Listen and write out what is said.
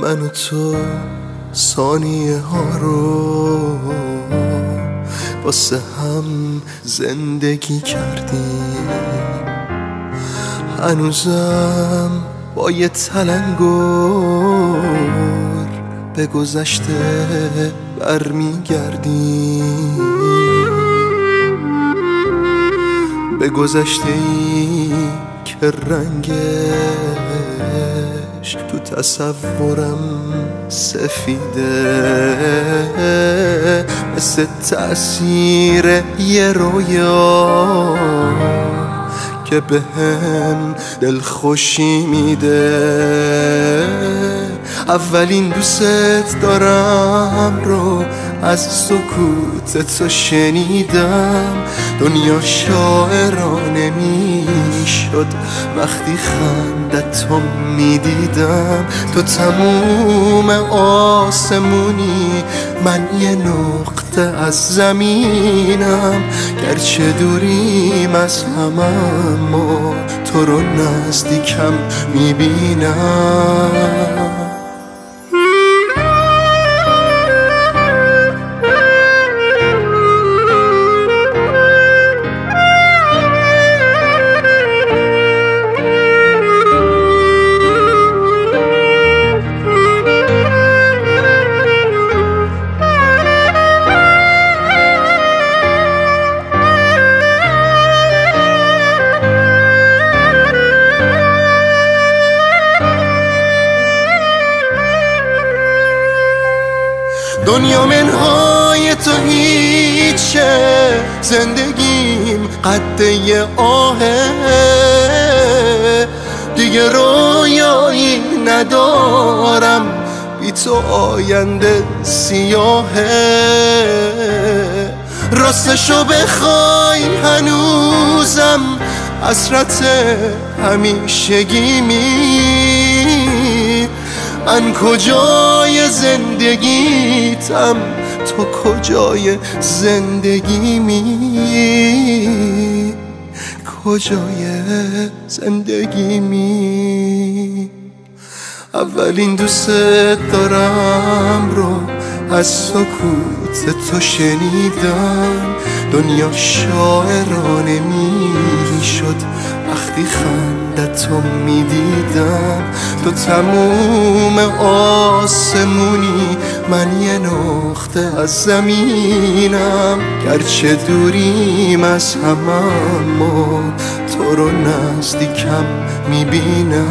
من و تو ثانیه ها رو واسه هم زندگی کردیم، هنوزم با یه تلنگر به گذشته برمیگردیم، به گذشته ای که رنگش تو تصورم سفیده، مثل تأثیر یه رویا که به هم دلخوشی میده. اولین دوست دارم رو از سکوت تو شنیدم، دنیا شاعرانه میشد وقتی خندت رو میدیدم. تو تموم آسمونی، من یه نقطه از زمینم، گرچه دوریم از هم اما تو رو نزدیکم میبینم. دنیا منهای تو هیچه، زندگیم قده آهه، دیگه رویایی ندارم، بی تو آینده سیاهه. راستشو بخوای هنوزم حسرت همیشگیمی، من کجای زندگیتم، تو کجای زندگیمی، کجای زندگیمی. اولین دوست دارم رو از سکوت تو شنیدم، دنیا شاعرانه میشد وقتی خندت رو میدیدم. تو تموم آسمونی، من یه نقطه از زمینم، گرچه دوریم از هم اما تو رو نزدیکم میبینم.